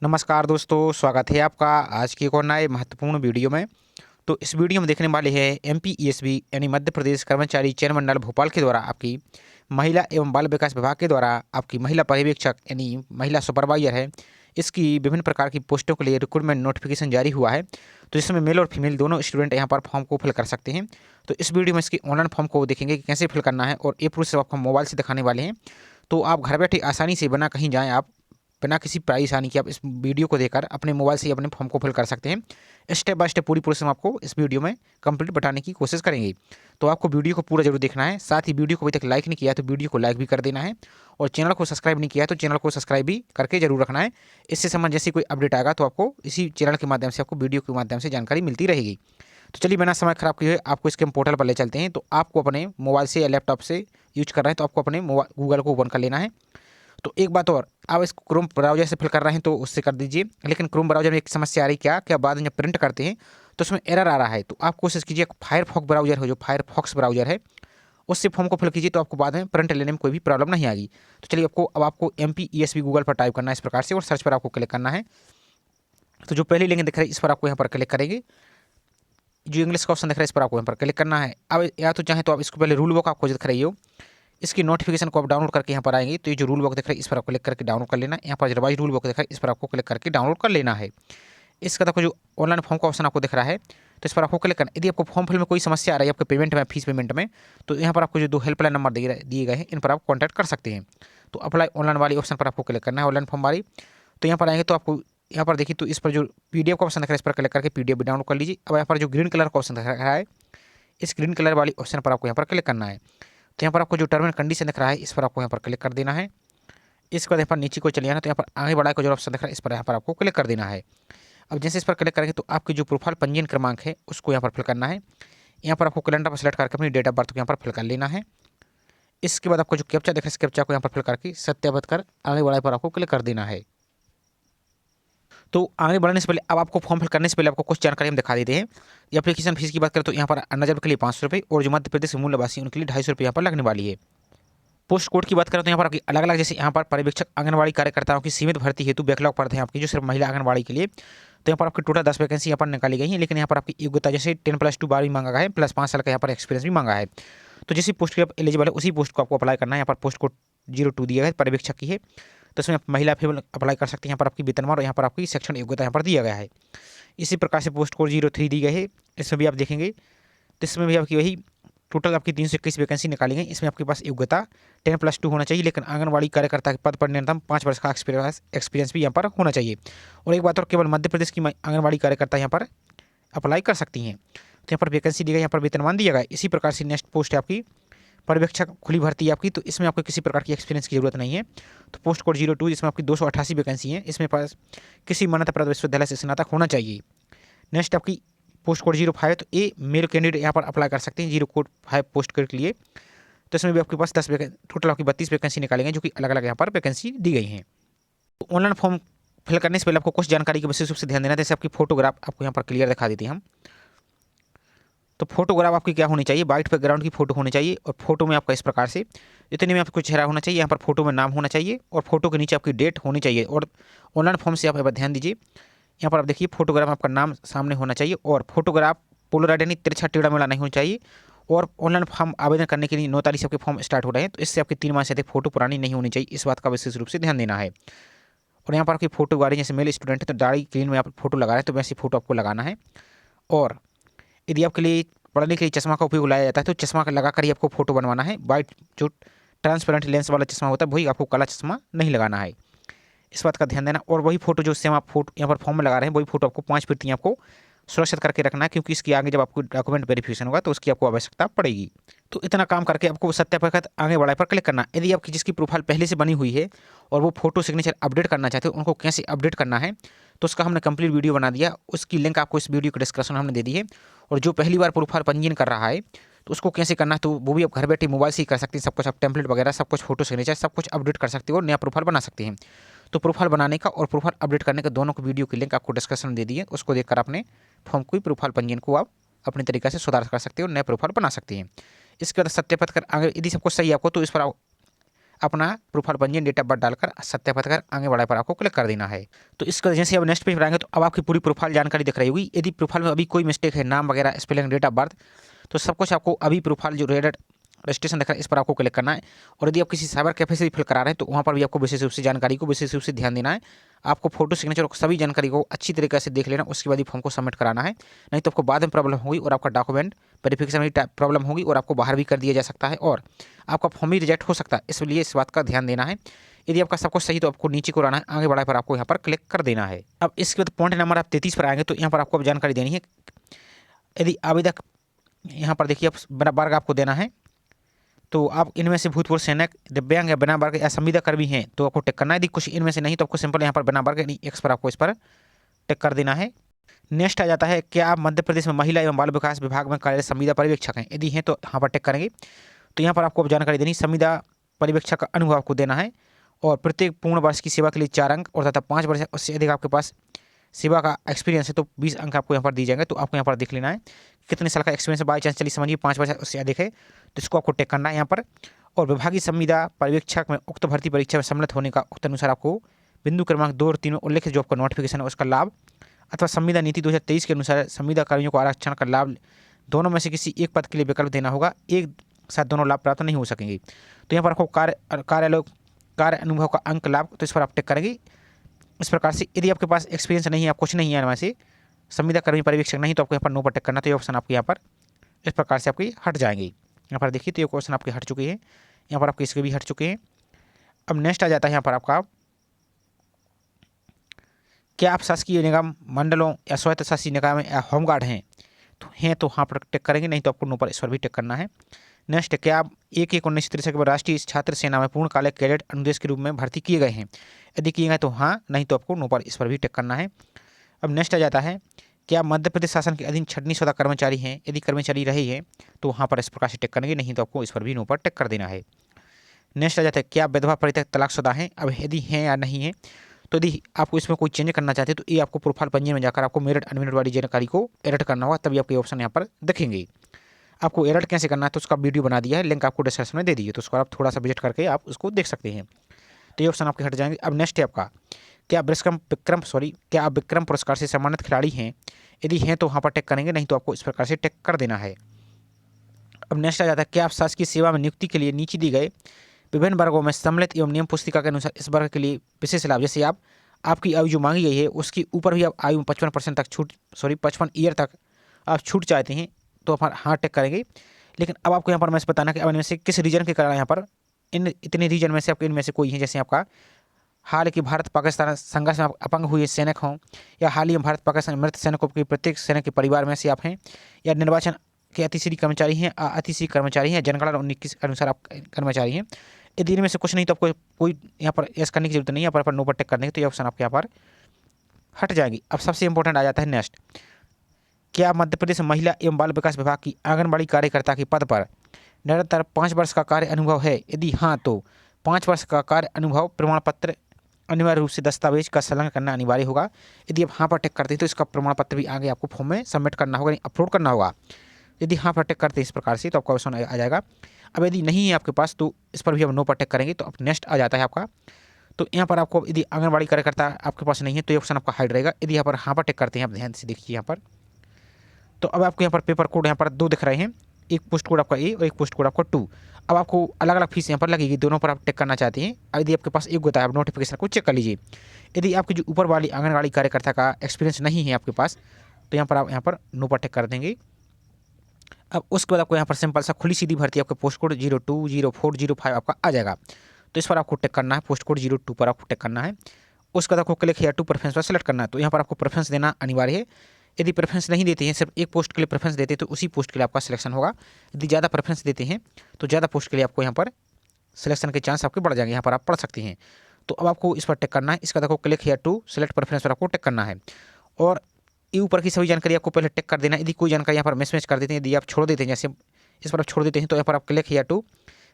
नमस्कार दोस्तों, स्वागत है आपका आज की एक और नए महत्वपूर्ण वीडियो में। तो इस वीडियो में देखने वाले हैं एमपीईएसबी यानी मध्य प्रदेश कर्मचारी चयन मंडल भोपाल के द्वारा आपकी महिला एवं बाल विकास विभाग के द्वारा आपकी महिला पर्यवेक्षक यानी महिला सुपरवाइजर है, इसकी विभिन्न प्रकार की पोस्टों के लिए रिक्रूटमेंट नोटिफिकेशन जारी हुआ है। तो इसमें मेल और फीमेल दोनों स्टूडेंट यहाँ पर फॉर्म को फिल कर सकते हैं। तो इस वीडियो में इसकी ऑनलाइन फॉर्म को देखेंगे कि कैसे फिल करना है और ये प्रोसेस आपको मोबाइल से दिखाने वाले हैं। तो आप घर बैठे आसानी से बिना कहीं जाएँ, आप बिना किसी परेशानी के आप इस वीडियो को देखकर अपने मोबाइल से ही अपने फॉर्म को फिल कर सकते हैं। स्टेप बाय स्टेप पूरी प्रोसेस हम आपको इस वीडियो में कंप्लीट बताने की कोशिश करेंगे। तो आपको वीडियो को पूरा जरूर देखना है। साथ ही वीडियो को अभी तक लाइक नहीं किया है तो वीडियो को लाइक भी कर देना है, और चैनल को सब्सक्राइब नहीं किया है तो चैनल को सब्सक्राइब भी करके जरूर रखना है। इससे संबंध जैसी कोई अपडेट आएगा तो आपको इसी चैनल के माध्यम से, आपको वीडियो के माध्यम से जानकारी मिलती रहेगी। तो चलिए बिना समय खराब किए हुए आपको इसके हम पोर्टल पर ले चलते हैं। तो आपको अपने मोबाइल से या लैपटॉप से यूज कर रहे हैं तो आपको अपने मोबाइल गूगल को ओपन कर लेना है। तो एक बात और, आप इसको क्रोम ब्राउजर से फिल कर रहे हैं तो उससे कर दीजिए, लेकिन क्रोम ब्राउजर में एक समस्या आ रही क्या क्या बाद में जब प्रिंट करते हैं तो उसमें एरर आ रहा है। तो आप कोशिश कीजिए फायरफॉक्स ब्राउजर हो, जो फायरफॉक्स ब्राउजर है उससे फॉर्म को फिल कीजिए, तो आपको बाद में प्रिंट लेने में कोई भी प्रॉब्लम नहीं आएगी। तो चलिए आपको एमपीईएसबी गूगल पर टाइप करना है इस प्रकार से, और सर्च पर आपको क्लिक करना है। तो जो पहली लिंक दिख रही है इस पर आपको यहाँ पर क्लिक करेंगे। जो इंग्लिश का ऑप्शन दिख रहा है इस पर आपको यहाँ पर क्लिक करना है। अब या तो चाहे तो आप इसको पहले रूल बुक आपको दिख रही हो, इसकी नोटिफिकेशन को आप डाउनलोड करके यहाँ पर आएंगे। तो ये जो रूल बुक दिख रहा है इस पर आप क्लिक करके डाउनलोड कर लेना है। यहाँ पर रिवाइज रूल बुक दिख रहा है इस पर आपको क्लिक करके डाउनलोड कर लेना है। इसका आपको जो ऑनलाइन फॉर्म का ऑप्शन आपको दिख रहा है तो इस पर आपको क्लिक करना है। यदि आपको फॉर्म फिल में कोई समस्या आ रही है आपके पेमेंट में, फीस पेमेंट में, तो यहाँ पर आपको जो 2 हेल्पलाइन नंबर दिए गए हैं इन पर आप कॉन्टैक्ट कर सकते हैं। तो अप्लाई ऑनलाइन वाली ऑप्शन पर आपको क्लिक करना है, ऑनलाइन फॉर्म वाली। तो यहाँ पर आएंगे तो आपको यहाँ पर देखिए, तो इस पर जो पीडीएफ का ऑप्शन दिख रहा है इस पर क्लिक करके पीडीएफ भी डाउनलोड कर लीजिए। अब यहाँ पर जो ग्रीन कलर का ऑप्शन दिख रहा है इस ग्रीन कलर वाली ऑप्शन पर आपको यहाँ पर क्लिक करना है। तो यहाँ पर आपको जो टर्म एंड कंडीशन दिख रहा है इस पर आपको यहाँ पर क्लिक कर देना है। इसके बाद यहाँ पर नीचे को चलिए आना, तो यहाँ पर आगे बढ़ा का जो ऑप्शन दिख रहा है इस पर यहाँ पर आपको क्लिक कर देना है। अब जैसे इस पर क्लिक करेंगे तो आपकी जो प्रोफाइल पंजीयन क्रमांक है उसको यहाँ पर फिल करना है। यहाँ पर आपको कैलेंडर पर सेलेक्ट करके अपनी डेट ऑफ बर्थ को यहाँ पर फिल कर लेना है। इसके बाद आपको जो कैप्चा दिख रहा है इस कैप्चा को यहाँ पर फिल करके सत्यापित कर आगे बढ़ाई पर आपको क्लिक कर देना है। तो आगे बढ़ने से पहले अब आपको फॉर्म फिल करने से पहले आपको कुछ जानकारी हम दिखा देते हैं। ये एप्लीकेशन फीस की बात करें तो यहाँ पर अनरिजर्व के लिए 500 रुपये, और जो मध्य प्रदेश के मूल निवासी उनके लिए 250 रुपये यहाँ पर लगने वाली है। पोस्ट कोड की बात करें तो यहाँ पर आपकी अलग अलग, जैसे यहाँ पर पर्यवेक्षक आंगनबाड़ी कार्यकर्ताओं की सीमित भर्ती हेतु बैकलॉग पद है आपकी जो सिर्फ महिला आंगनबाड़ी के लिए। तो यहाँ पर आपकी टोटल 10 वैकेंसी यहाँ पर निकाली गई है, लेकिन यहाँ पर आपकी योग्यता जैसे 10+2 12 मांगा गया है, प्लस 5 साल का यहाँ पर एक्सपीरियंस भी मांगा है। तो जैसी पोस्ट की आप एलिजिबल है उसी पोस्ट को आपको अप्लाई करना है। यहाँ पर पोस्ट कोड 02 दिया गया है, पर्यवेक्षक की है, तो इसमें आप महिला फीमेल अप्लाई कर सकते हैं। यहाँ पर आपकी वेतनमान और यहाँ पर आपकी सेक्शन योग्यता यहाँ पर दिया गया है। इसी प्रकार से पोस्ट कोड 03 दी गई है, इसमें भी आप देखेंगे तो इसमें भी आपकी वही टोटल आपकी 321 वैकेंसी निकाली गई। इसमें आपके पास योग्यता 10+2 होना चाहिए, लेकिन आंगनबाड़ी कार्यकर्ता के पद पर न्यूनतम 5 वर्ष का एक्सपीरियंस भी यहाँ पर होना चाहिए। और एक बात और, केवल मध्य प्रदेश की आंगनबाड़ी कार्यकर्ता यहाँ पर अप्लाई कर सकती हैं। तो यहाँ पर वैकेंसी दी गई, यहाँ पर वेतनमान दिया गया। इसी प्रकार से नेक्स्ट पोस्ट है आपकी पर्यवेक्षक खुली भर्ती है आपकी, तो इसमें आपको किसी प्रकार की एक्सपीरियंस की जरूरत नहीं है। तो पोस्ट कोड 02 जिसमें आपकी 288 वैकेंसी है, इसमें पास किसी मान्यता प्राप्त विश्वविद्यालय से स्नातक होना चाहिए। नेक्स्ट आपकी पोस्ट कोड 05, तो ये मेल कैंडिडेट यहाँ पर अप्लाई कर सकते हैं 0 पोस्ट कोड के लिए। तो इसमें भी आपके पास 10 टोटल आपकी 32 वैकेंसी निकाली गई, जो कि अलग अलग यहाँ पर वैकेंसी दी गई हैं। तो ऑनलाइन फॉर्म फिल करने से पहले आपको कुछ जानकारी के विशेष रूप से ध्यान देना है। जैसे आपकी फोटोग्राफ आपको यहाँ पर क्लियर दिखा देते हैं हम। तो फोटोग्राफ आपकी क्या होनी चाहिए, वाइट बैकग्राउंड की फोटो होनी चाहिए, और फोटो में आपका इस प्रकार से इतने में आपको चेहरा होना चाहिए। यहाँ पर फोटो में नाम होना चाहिए और फोटो के नीचे आपकी डेट होनी चाहिए। और ऑनलाइन फॉर्म से आप यहाँ पर ध्यान दीजिए, यहाँ पर आप देखिए फोटोग्राफ में आपका नाम सामने होना चाहिए, और फोटोग्राफ पोलराइड यानी तिरछा टेढ़ा मेढ़ा नहीं होना चाहिए। और ऑनलाइन फॉर्म आवेदन करने के लिए 9 तारीख से आपके फॉर्म स्टार्ट हो रहे हैं, तो इससे आपकी 3 माह से अधिक फोटो पुरानी नहीं होनी चाहिए, इस बात का विशेष रूप से ध्यान देना है। और यहाँ पर आपकी फोटो गाड़ी, जैसे मेल स्टूडेंट है तो दाढ़ी क्लीन में आप फोटो लगा रहे हैं तो वैसी फोटो आपको लगाना है। और यदि आपके लिए पढ़ने के लिए चश्मा का उपयोग लाया जाता है तो चश्मा का लगा कर ही आपको फोटो बनवाना है। वाइट जो ट्रांसपेरेंट लेंस वाला चश्मा होता है वही आपको, काला चश्मा नहीं लगाना है, इस बात का ध्यान देना। और वही फोटो जो सेम आप फोटो यहाँ पर फॉर्म में लगा रहे हैं वही फोटो आपको 5 प्रति आपको सुरक्षित करके रखना है, क्योंकि इसकी आगे जब आपको डॉक्यूमेंट वेरिफिकेशन होगा तो उसकी आपको आवश्यकता पड़ेगी। तो इतना काम करके आपको सत्यापित आगे बढ़ाए पर क्लिक करना। यदि आपकी जिसकी प्रोफाइल पहले से बनी हुई है और वो फोटो सिग्नेचर अपडेट करना चाहते हो, उनको कैसे अपडेट करना है तो उसका हमने कंप्लीट वीडियो बना दिया, उसकी लिंक आपको इस वीडियो के डिस्क्रिप्शन में हमने दे दी है। और जो पहली बार प्रोफाइल पंजीयन कर रहा है तो उसको कैसे करना है तो वो भी आप घर बैठे मोबाइल से ही कर सकते हैं। सब कुछ आप टेम्पलेट वगैरह सब कुछ, फोटो सिग्नेचर सब कुछ अपडेट कर सकते हो और नया प्रोफाइल बना सकते हैं। तो प्रोफाइल बनाने का और प्रोफाइल अपडेट करने का दोनों को वीडियो की लिंक आपको डिस्क्रिप्शन में दे दी है, उसको देखकर अपने फॉर्म को प्रोफाइल पंजीयन को आप अपने तरीके से सुधार कर सकते हो, नया प्रोफाइल बना सकते हैं। इसके बाद सत्यापित कर आगे यदि सब कुछ सही है आपको तो इस पर अपना प्रोफाइल पंजीयन डेट ऑफ बर्थ डालकर सत्यापित कर आगे बढ़ाए पर आपको क्लिक कर देना है। तो इसका जैसे अब नेक्स्ट पेज पर आएंगे तो अब आपकी पूरी प्रोफाइल जानकारी दिख रही होगी। यदि प्रोफाइल में अभी कोई मिस्टेक है, नाम वगैरह, स्पेलिंग, डेट ऑफ बर्थ, तो सब कुछ आपको अभी प्रोफाइल जो रेडेड रजिस्ट्रेशन दिख रहा है इस पर आपको क्लिक करना है। और यदि आप किसी साइबर कैफे से भी फिल करा रहे हैं तो वहाँ पर भी आपको विशेष रूप से जानकारी को विशेष रूप से ध्यान देना है। आपको फोटो, सिग्नेचर और सभी जानकारी को अच्छी तरीके से देख लेना, उसके बाद ही फॉर्म को सबमिट कराना है, नहीं तो आपको बाद में प्रॉब्लम होगी और आपका डॉक्यूमेंट वेरिफिकेशन में प्रॉब्लम होगी और आपको बाहर भी कर दिया जा सकता है और आपका फॉर्म भी रिजेक्ट हो सकता है। इसलिए इस बात का ध्यान देना है। यदि आपका सब कुछ सही तो आपको नीचे को रहना है, आगे बढ़ाए पर आपको यहाँ पर क्लिक कर देना है। अब इसके बाद पॉइंट नंबर आप 33 पर आएंगे तो यहाँ पर आपको अब जानकारी देनी है। यदि आवेदक यहाँ पर देखिए बिना वर्ग आपको देना है, तो आप इनमें से भूतपूर्व सैनिक, दिव्यांग या बिना वर्ग या संविदा कर्मी हैं तो आपको टिक करना है। यदि कुछ इनमें से नहीं तो आपको सिंपल यहाँ पर बिना वर्ग यानी एक्स पर आपको इस पर टिक कर देना है। नेक्स्ट आ जाता है क्या आप मध्य प्रदेश में महिला एवं बाल विकास विभाग में कार्यरत संविदा पर्यवेक्षक हैं, यदि हैं तो यहाँ पर टिक करेंगे। तो यहाँ पर आपको जानकारी देनी, संविदा पर्यवेक्षक का अनुभव आपको देना है और प्रत्येक पूर्ण वर्ष की सेवा के लिए 4 अंक और तथा 5 वर्ष उससे अधिक आपके पास सेवा का एक्सपीरियंस है तो 20 अंक आपको यहाँ पर दी जाएंगे। तो आपको यहाँ पर देख लेना है कितने साल का एक्सपीरियंस है। बाई चांस चलिए समझिए 5 वर्ष उससे अधिक है तो इसको आपको टिक करना है यहाँ पर। और विभागीय संविदा पर्यवेक्षक में उक्त भर्ती परीक्षा में सम्मिलित होने का उक्त अनुसार आपको बिंदु क्रमांक 2 और 3 में उल्लेखित जो आपका नोटिफिकेशन है उसका लाभ अथवा संविदा नीति 2023 के अनुसार संविदा कर्मियों को आरक्षण का लाभ दोनों में से किसी एक पद के लिए विकल्प देना होगा, एक साथ दोनों लाभ प्राप्त नहीं हो सकेंगे। तो यहाँ पर आपको कार्य अनुभव का अंक लाभ, तो इस पर आप टिक करेंगे। इस प्रकार से यदि आपके पास एक्सपीरियंस नहीं है, आप कुछ नहीं है इनमें से, संविदा कर्मी पर्यवेक्षक नहीं, तो आपको यहाँ पर नो पर टिक करना। तो ये ऑप्शन आपके यहाँ पर इस प्रकार से आपकी हट जाएंगे। यहाँ पर देखिए तो ये क्वेश्चन आपके हट चुके हैं, यहाँ पर आपके इसके भी हट चुके हैं। अब नेक्स्ट आ जाता है यहाँ पर आपका क्या आप शासकीय निगम, मंडलों या स्वायत्त शासी निकाय या होमगार्ड हैं तो हाँ पर टिक करेंगे, नहीं तो आपको नो पर इस पर भी टिक करना है। नेक्स्ट, क्या आप 1/1/1963 के बाद राष्ट्रीय छात्र सेना में पूर्णकालिक कैडेट अनुदेश के रूप में भर्ती किए गए हैं, यदि किए गए तो हाँ, नहीं तो आपको नो पर इस पर भी टिक करना है। अब नेक्स्ट आ जाता है क्या आप मध्य प्रदेश शासन के अधीन छटनी सौदा कर्मचारी हैं, यदि कर्मचारी रहे हैं तो वहाँ पर इस प्रकार से टिक करेंगे, नहीं तो आपको इस पर भी नो पर टिक कर देना है। नेक्स्ट आ जाता है क्या आप विधवा परित्यक्त तलाकशुदा हैं, अब यदि हैं या नहीं है, तो यदि आपको इसमें कोई चेंज करना चाहते हैं तो ये आपको प्रोफाइल पंजीयन में जाकर आपको मेरिट अनमेरिट वाली जानकारी को एडिट करना होगा, तभी आपके ऑप्शन यहाँ पर दिखेंगे। आपको एडिट कैसे करना है तो उसका वीडियो बना दिया है, लिंक आपको डिस्क्रिप्शन में दे दीजिए, तो उसको आप थोड़ा सा विजिट करके आप उसको देख सकते हैं। तो ये ऑप्शन आपके हट जाएंगे। अब नेक्स्ट है आपका क्या आप विक्रम पुरस्कार से सम्मानित खिलाड़ी हैं, यदि हैं तो वहाँ पर टिक करेंगे, नहीं तो आपको इस प्रकार से टिक कर देना है। अब नेक्स्ट आ जाता है क्या आप शासकीय सेवा में नियुक्ति के लिए नीचे दी गए विभिन्न वर्गों में सम्मिलित एवं नियम पुस्तिका के अनुसार इस वर्ग के लिए विशेष लाभ, जैसे आपकी आयु जो मांगी गई है उसकी ऊपर भी आप आयु 55% तक 55 ईयर तक आप छूट चाहते हैं तो आप हाँ टिक करेंगे। लेकिन अब आपको यहाँ पर मैं बताना कि अब इनमें से किस रीजन के कारण यहाँ पर इतने रीजन में से आपके इनमें से कोई है, जैसे आपका हाल की भारत पाकिस्तान संघर्ष में आप अपंग हुए सैनिक हों, या हाल ही में भारत पाकिस्तान मृत सैनिकों के प्रत्येक सैनिक के परिवार में से आप हैं, या निर्वाचन के अतिश्री कर्मचारी हैं, अतिश्री कर्मचारी हैं, जनगणना 19 के अनुसार आप कर्मचारी हैं। यदि इनमें से कुछ नहीं तो आपको कोई यहाँ पर यस करने की जरूरत नहीं है, यहाँ पर नो पर टिक करने की, तो ये ऑप्शन आपके यहाँ पर हट जाएगी। अब सबसे इंपॉर्टेंट आ जाता है नेक्स्ट, क्या मध्य प्रदेश महिला एवं बाल विकास विभाग की आंगनबाड़ी कार्यकर्ता के पद पर निरंतर 5 वर्ष का कार्य अनुभव है, यदि हाँ तो 5 वर्ष का कार्य अनुभव प्रमाण पत्र अनिवार्य रूप से दस्तावेज का संलग्न करना अनिवार्य होगा। यदि आप हाँ पर टिक करते हैं तो इसका प्रमाण पत्र भी आगे आपको फॉर्म में सबमिट करना होगा, अपलोड करना होगा। यदि हाँ पर टिक करते हैं इस प्रकार से तो आपका ऑप्शन आ जाएगा। अब यदि नहीं है आपके पास तो इस पर भी आप नो पर टिक करेंगे, तो अब नेक्स्ट आ जाता है आपका, तो यहाँ पर आपको यदि आंगनबाड़ी कार्यकर्ता आपके पास नहीं है तो ये ऑप्शन आपका हाइड रहेगा। यदि यहाँ पर हाँ पर टिक करते हैं, आप ध्यान से देखिए यहाँ पर, तो अब आपको यहाँ पर पेपर कोड यहाँ पर 2 दिख रहे हैं, एक पोस्ट कोड आपका ए और एक पोस्ट कोड आपका 2। अब आपको अलग अलग फीस यहाँ पर लगेगी, दोनों पर आप टिक करना चाहते हैं। यदि आपके पास एक होता है, आप नोटिफिकेशन को चेक कर लीजिए। यदि आपकी जो ऊपर वाली आंगनबाड़ी कार्यकर्ता का एक्सपीरियंस नहीं है आपके पास तो यहाँ पर आप यहाँ पर नो पर टिक कर देंगे। अब उसके बाद आपको यहाँ पर सिंपल सा खुली सीधी भर्ती आपका पोस्ट कोड 020405 आपका आ जाएगा, तो इस पर आपको टिक करना है, पोस्ट कोड 02 पर आपको टिक करना है। उसके बाद आपको क्लिक हेयर टू प्रेफरेंस पर सेलेक्ट करना है, तो यहाँ पर आपको प्रेफरेंस देना अनिवार्य है। यदि प्रेफरेंस नहीं देते हैं, सिर्फ एक पोस्ट के लिए प्रेफरेंस देते हैं तो उसी पोस्ट के लिए आपका सिलेक्शन होगा। यदि ज़्यादा प्रेफरेंस देते हैं तो ज़्यादा पोस्ट के लिए आपको यहाँ पर सिलेक्शन के चांस आपके बढ़ जाएंगे, यहाँ पर आप पढ़ सकते हैं। तो अब आपको इस पर टिक करना है। इसका देखो click here to select preference पर आपको टिक करना है, और ये ऊपर की सभी जानकारी आपको पहले टिक कर देना है। यदि कोई जानकारी यहाँ पर मिसमैच कर देते हैं, यदि आप छोड़ देते हैं, जैसे इस पर आप छोड़ देते हैं, तो यहाँ पर आप click here to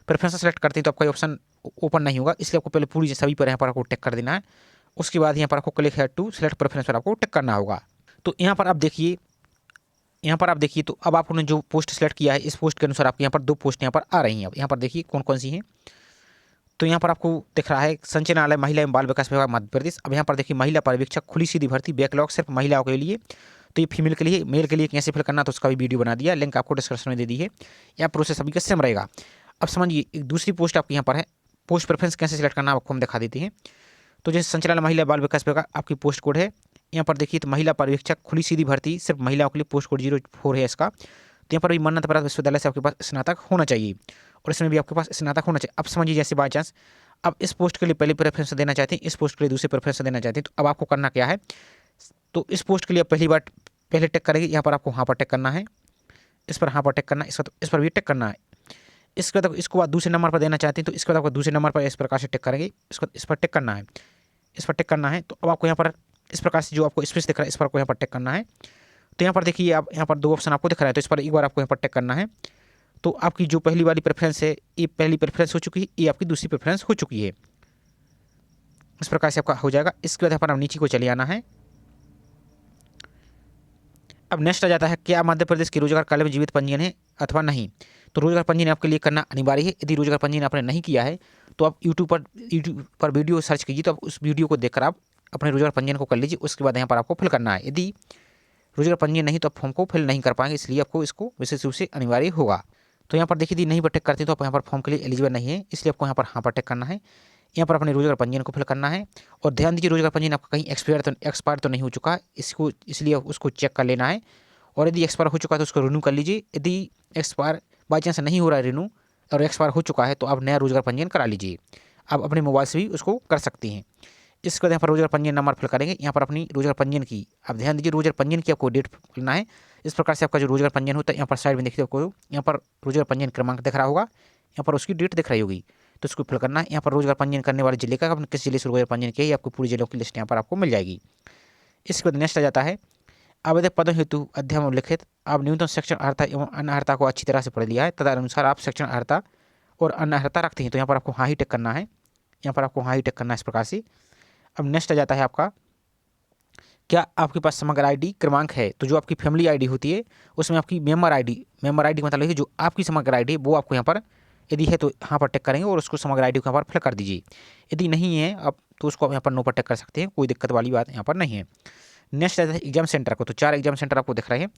preference select करते हैं तो आपका ऑप्शन ओपन नहीं होगा, इसलिए आपको पहले पूरी सभी पर यहाँ पर आपको टिक कर देना है। उसके बाद यहाँ पर आपको click here to select preference पर आपको टिक करना होगा। तो यहाँ पर आप देखिए, तो अब आपने जो पोस्ट सेलेक्ट किया है इस पोस्ट के अनुसार आपके यहाँ पर 2 पोस्ट यहाँ पर आ रही हैं। अब यहाँ पर देखिए कौन कौन सी हैं, तो यहाँ पर आपको दिख रहा है संचालनालय महिला एवं बाल विकास विभाग मध्य प्रदेश। अब यहाँ पर देखिए महिला पर्यवेक्षक खुली सीधी भर्ती बैकलॉग सिर्फ महिलाओं के लिए। तो ये फीमेल के लिए, मेल के लिए कैसे फिल करना तो उसका भी वीडियो बना दिया, लिंक आपको डिस्क्रिप्शन में दे दी है। यहाँ प्रोसेस सभी का सेम रहेगा। अब समझिए एक दूसरी पोस्ट आपकी यहाँ पर है, पोस्ट प्रेफरेंस कैसे सिलेक्ट करना आपको हम दिखा देते हैं। तो जैसे संचालनालय महिला बाल विकास विभाग आपकी पोस्ट कोड है, यहाँ पर देखिए तो महिला पर्यवेक्षक खुली सीधी भर्ती सिर्फ महिलाओं के लिए, पोस्ट कोड 04 है इसका। तो यहाँ पर भी मन्नत प्राप्त विश्वविद्यालय से आपके पास स्नातक होना चाहिए और इसमें भी आपके पास स्नातक होना चाहिए। अब समझिए जैसे बाई चांस अब इस पोस्ट के लिए पहले प्रेफरेंस देना चाहते हैं, इस पोस्ट के लिए दूसरे प्रेफरेंस देना चाहते हैं, तो अब आपको करना क्या है। तो इस पोस्ट के लिए पहली बार पहले टिक करेंगे, यहाँ पर आपको हाँ पर टिक करना है, इस पर हाँ पर टिक करना है, इस पर भी टिक करना है। इसके बाद इसको बाद दूसरे नंबर पर देना चाहते हैं तो इसके बाद आपको दूसरे नंबर पर इस प्रकार से टिक करेंगे, इसको इस पर टिक करना है, इस पर टिक करना है। तो अब आपको यहाँ पर इस प्रकार से जो आपको स्पेस दिख रहा है इस पर आपको यहाँ पर टिक करना है। तो यहाँ पर देखिए आप यहाँ पर 2 ऑप्शन आपको दिख रहा है, तो इस पर एक बार आपको यहाँ पर टिक करना है। तो आपकी जो पहली वाली प्रेफरेंस है ये पहली प्रेफरेंस हो चुकी है, ये आपकी दूसरी प्रेफरेंस हो चुकी है। इस प्रकार से आपका हो जाएगा। इसके बाद यहाँ पर आप नीचे को चले आना है। अब नेक्स्ट आ जाता है क्या मध्य प्रदेश के रोजगार कार्यालय में जीवित पंजीयन है अथवा नहीं। तो रोजगार पंजीयन आपके लिए करना अनिवार्य है। यदि रोजगार पंजीयन आपने नहीं किया है तो आप यूट्यूब पर वीडियो सर्च कीजिए, तो आप उस वीडियो को देखकर आप अपने रोजगार पंजीयन को कर लीजिए। उसके बाद यहाँ पर आपको फिल करना है। यदि रोजगार पंजीयन नहीं तो आप फॉर्म को फिल नहीं कर पाएंगे, इसलिए आपको इसको विशेष रूप से अनिवार्य होगा। तो यहाँ पर देखिए यदि नहीं पर टिक करते तो आप यहाँ पर फॉर्म के लिए एलिजिबल नहीं है, इसलिए आपको यहाँ पर हाँ पर टिक करना है। यहाँ पर अपने रोजगार पंजीयन को फिल करना है और ध्यान दीजिए रोजगार पंजीयन आपका कहीं एक्सपायर तो नहीं हो चुका, इसको इसलिए उसको चेक कर लेना है। और यदि एक्सपायर हो चुका है तो उसको रिन्यू कर लीजिए। यदि एक्सपायर बाई चांस नहीं हो रहा है रिन्यू और एक्सपायर हो चुका है तो आप नया रोजगार पंजीयन करा लीजिए। आप अपने मोबाइल से भी उसको कर सकती हैं। इसके बाद यहाँ पर रोजगार पंजीयन नंबर फिल करेंगे, यहाँ पर अपनी रोजगार पंजीयन की आप ध्यान दीजिए रोजगार पंजीयन की आपको डेट करना है। इस प्रकार से आपका जो रोजगार पंजीयन होता है यहाँ पर साइड में देखिए आपको यहाँ पर रोजगार पंजीयन क्रमांक दिख रहा होगा, यहाँ पर उसकी डेट दिख रही होगी, तो उसको फिल करना है। यहाँ पर रोजगार पंजीयन करने वाले जिले का आपने किस जिले से रोजगार पंजीयन किया है आपको पूरी जिलों की लिस्ट यहाँ पर आपको मिल जाएगी। इसके बाद नेक्स्ट आ जाता है आवेदक पदों हेतु अध्ययन उल्लिखित आप न्यूनतम शिक्षण अर्हता एवं अन्य अर्हता को अच्छी तरह से पढ़ लिया है, तदनुसार आप शिक्षण अर्हता और अन्य अर्हता रखते हैं, तो यहाँ पर आपको हाँ ही टिक करना है, यहाँ पर आपको हाँ ही टिक करना है इस प्रकार से। अब नेक्स्ट आ जाता है आपका क्या आपके पास समग्र आईडी क्रमांक है। तो जो आपकी फैमिली आईडी होती है उसमें आपकी मेंबर आईडी मतलब जो आपकी समग्र आईडी है वो आपको यहाँ पर यदि है तो यहाँ पर टिक करेंगे और उसको समग्र आईडी को यहाँ पर फिल कर दीजिए। यदि नहीं है अब तो उसको आप यहाँ पर नो पर टिक कर सकते हैं, कोई दिक्कत वाली बात यहाँ पर नहीं है। नेक्स्ट आता है एग्जाम सेंटर को, तो 4 एग्जाम सेंटर आपको दिख रहे हैं,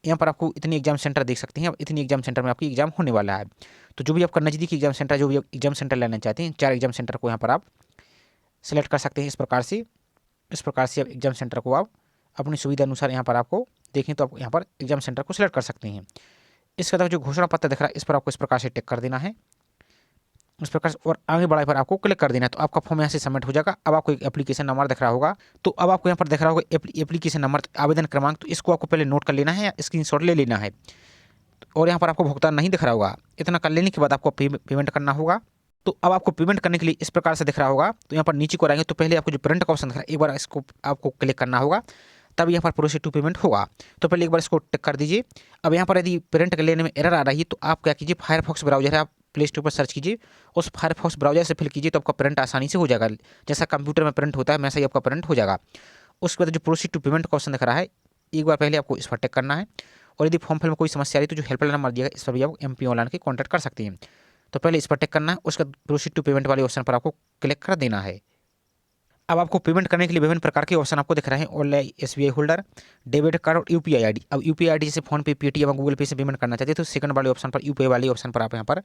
यहाँ पर आपको इतनी एग्जाम सेंटर देख सकते हैं। अब इतनी एग्जाम सेंटर में आपकी एग्जाम होने वाला है, तो जो भी आपका नज़दीकी एग्जाम सेंटर जो भी एग्जाम सेंटर लेना चाहते हैं 4 एग्जाम सेंटर को यहाँ पर आप सेलेक्ट कर सकते हैं। इस प्रकार से आप एग्जाम सेंटर को आप अपनी सुविधा अनुसार यहाँ पर आपको देखें तो आप यहाँ पर एग्जाम सेंटर को सिलेक्ट कर सकते हैं। इसके बाद जो घोषणा पत्र दिख रहा है इस पर आपको इस प्रकार से टिक कर देना है, इस प्रकार से, और आगे बढ़ाए पर आपको क्लिक कर देना है। तो आपका फॉर्म यहाँ से सबमिट हो जाएगा। अब आपको एक एप्लीकेशन नंबर दिख रहा होगा, तो अब आपको यहाँ पर दिख रहा होगा एप्लीकेशन नंबर आवेदन क्रमांक, तो इसको आपको पहले नोट कर लेना है या स्क्रीनशॉट ले लेना है। और यहाँ पर आपको भुगतान नहीं दिख रहा होगा, इतना कर लेने के बाद आपको पेमेंट करना होगा। तो अब आपको पेमेंट करने के लिए इस प्रकार से दिख रहा होगा, तो यहाँ पर नीचे को आएंगे तो पहले आपको जो प्रिंट का ऑप्शन दिख रहा है एक बार इसको आपको क्लिक करना होगा, तब यहाँ पर प्रोसीड टू पेमेंट होगा। तो पहले एक बार इसको टिक कर दीजिए। अब यहाँ पर यदि प्रिंट लेने में एरर आ रही है तो आप क्या कीजिए, फायरफॉक्स ब्राउजर है, आप प्ले स्टोर पर सर्च कीजिए, उस फायरफॉक्स ब्राउजर से फिल कीजिए तो आपका प्रिंट आसानी से हो जाएगा। जैसा कंप्यूटर में प्रिंट होता है वैसा ही आपका प्रिंट हो जाएगा। उसके बाद जो प्रोसीड टू पेमेंट का ऑप्शन दिख रहा है एक बार पहले आपको इस पर टिक करना है। और यदि फॉर्म फिल में कोई समस्या आ रही तो जो हेल्पलाइन नंबर दिया इस पर भी आप MP ऑनलाइन के कॉन्टैक्ट कर सकते हैं। तो पहले इस पर टिक करना है, उसके बाद प्रोसीड टू पेमेंट वाले ऑप्शन पर आपको क्लिक कर देना है। अब आपको पेमेंट करने के लिए विभिन्न प्रकार के ऑप्शन आपको दिख रहे हैं, online SBI holder, debit card और UPI ID। अब UPI ID जैसे फोन पे, पेटीएम और गूगल पे से पेमेंट करना चाहते हैं तो सेकंड वाले ऑप्शन पर UPI वाले ऑप्शन पर आप यहाँ पर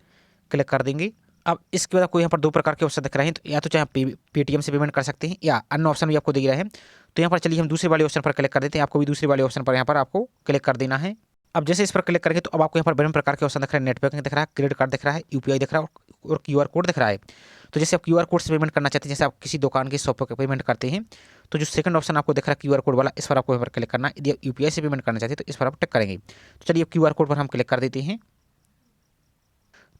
क्लिक कर देंगे। अब इसके बाद आपको यहाँ पर 2 प्रकार के ऑप्शन दिख रहे हैं, तो या तो चाहे पेटीएम से पेमेंट कर सकते हैं या अन्य ऑप्शन भी आपको दिख रहे हैं। तो यहाँ पर चलिए हम दूसरे वाले ऑप्शन पर क्लिक कर देते हैं, आपको भी दूसरे वाले ऑप्शन पर यहाँ पर आपको क्लिक कर देना है। अब जैसे इस पर क्लिक करेंगे तो अब आपको यहाँ पर विभिन्न प्रकार के ऑप्शन दिख रहे हैं, नेट बैंकिंग दिख रहा है, क्रेडिट कार्ड दिख रहा है, UPI दिख रहा है और QR कोड दिख रहा है। तो जैसे आप QR कोड से पेमेंट करना चाहते हैं, जैसे आप किसी दुकान की शॉप पर पेमेंट करते हैं तो जो सेकंड ऑप्शन आपको दिख रहा है QR कोड वाला, इस पर आपको यहाँ पर क्लिक करना है। यदि आप UPI से पेमेंट करना चाहते हैं तो इस पर आप टिक करेंगे। तो चलिए अब QR कोड पर हम क्लिक कर देते हैं।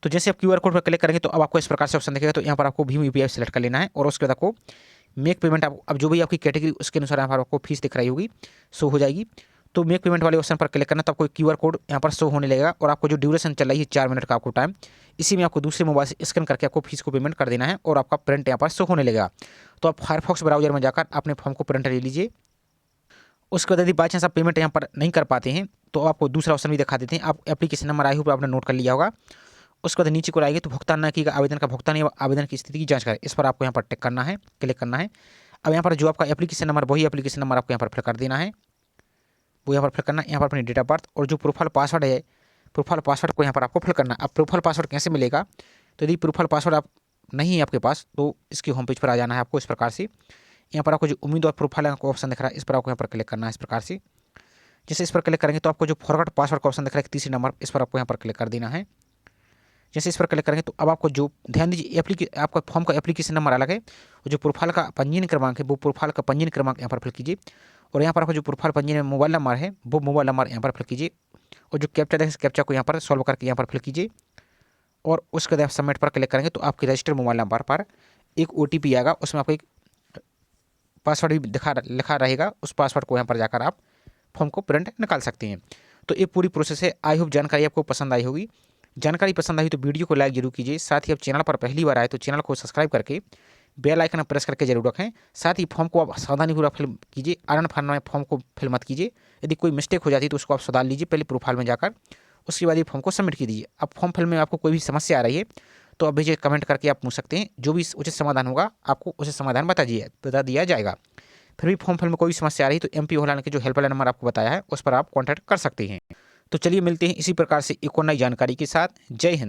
तो जैसे आप QR कोड पर क्लिक करेंगे तो अब आपको इस प्रकार से ऑप्शन दिखेगा, तो यहाँ पर आपको भीम UPI सेलेक्ट कर लेना है और उसके बाद आपको मेक पेमेंट, अब जो भी आपकी कैटेगरी उसके अनुसार यहाँ पर आपको फीस दिख रही होगी शो हो जाएगी। तो मेक पेमेंट वाले ऑप्शन पर क्लिक करना, तो आपको QR कोड यहाँ पर शो होने लगेगा और आपको जो ड्यूरेशन चल रही है 4 मिनट का आपको टाइम, इसी में आपको दूसरे मोबाइल से स्कैन करके आपको फीस को पेमेंट कर देना है और आपका प्रिंट यहाँ पर शो होने लगेगा। तो आप फायरफॉक्स ब्राउजर में जाकर अपने फॉर्म को प्रिंट ले लीजिए। उसके बाद यदि बाई चांस आप पेमेंट यहाँ पर नहीं कर पाते हैं तो आपको दूसरा ऑप्शन भी दिखा देते हैं। आप एप्लीकेशन नंबर आई होप आपने नोट कर लिया होगा, उसके बाद नीचे को आएगी तो भुगतान न किया आवेदन का भुगतान या आवेदन की स्थिति की जांच करें, इस पर आपको यहाँ पर टिक करना है, क्लिक करना है। अब यहाँ पर जो आपका एप्लीकेशन नंबर वही एप्लीकेशन नंबर आपको यहाँ पर फिल कर देना है, वो यहाँ पर फिल करना है। यहाँ पर अपनी डेट ऑफ बर्थ और जो प्रोफाइल पासवर्ड है, प्रोफाइल पासवर्ड को यहाँ पर आपको फिल करना है। अब प्रोफाइल पासवर्ड कैसे मिलेगा, तो यदि प्रोफाइल पासवर्ड आप नहीं है आपके पास तो इसकी होम पेज पर आ जाना है आपको। इस प्रकार से यहाँ पर आपको जो उम्मीदवार प्रोफाइल का ऑप्शन दिख रहा है, इस पर आपको यहाँ पर क्लिक करना है इस प्रकार से। जैसे इस पर क्लिक करेंगे तो आपको जो फॉरगॉट पासवर्ड का ऑप्शन दिख रहा है तीसरे नंबर, इस पर आपको यहाँ पर क्लिक कर देना है। जैसे इस पर क्लिक करेंगे तो अब आपको जो ध्यान दीजिए आपका फॉर्म का एप्लीकेशन नंबर अलग है और जो प्रोफाइल का पंजीयन क्रमांक है वो प्रोफाइल का पंजीयन क्रमांक यहाँ पर फिल कीजिए। और यहाँ पर आपको जो प्रोफाइल पंजीयन में मोबाइल नंबर है वो मोबाइल नंबर यहाँ पर फिल कीजिए। और जो कैप्चा है कैप्चा को यहाँ पर सॉल्व करके यहाँ पर फिल कीजिए। और उसके बाद सबमिट पर क्लिक करेंगे तो आपके रजिस्टर्ड मोबाइल नंबर पर एक OTP आएगा, उसमें आपको एक पासवर्ड भी लिखा रहेगा। उस पासवर्ड को यहाँ पर जाकर आप फॉर्म को प्रिंट निकाल सकते हैं। तो ये पूरी प्रोसेस है। आई होप जानकारी आपको पसंद आई होगी। जानकारी पसंद आई तो वीडियो को लाइक जरूर कीजिए। साथ ही आप चैनल पर पहली बार आए तो चैनल को सब्सक्राइब करके बेल आइकन प्रेस करके जरूर रखें। साथ ही फॉर्म को आप सावधानीपूर्वक फिल कीजिए, आनन फानन में फॉर्म को फिल मत कीजिए। यदि कोई मिस्टेक हो जाती है तो उसको आप सुधार लीजिए पहले प्रोफाइल में जाकर, उसके बाद ये फॉर्म को सबमिट कीजिए। अब फॉर्म फिल में आपको कोई भी समस्या आ रही है तो आप भेजिए, कमेंट करके आप पूछ सकते हैं। जो भी उचित समाधान होगा आपको उचित समाधान बता दिया जाएगा। फिर भी फॉर्म फिल में कोई समस्या आ रही है तो MP हॉटलाइन के जो हेल्पलाइन नंबर आपको बताया है उस पर आप कॉन्टैक्ट कर सकते हैं। तो चलिए मिलते हैं इसी प्रकार से एक और नई जानकारी के साथ। जय हिंद।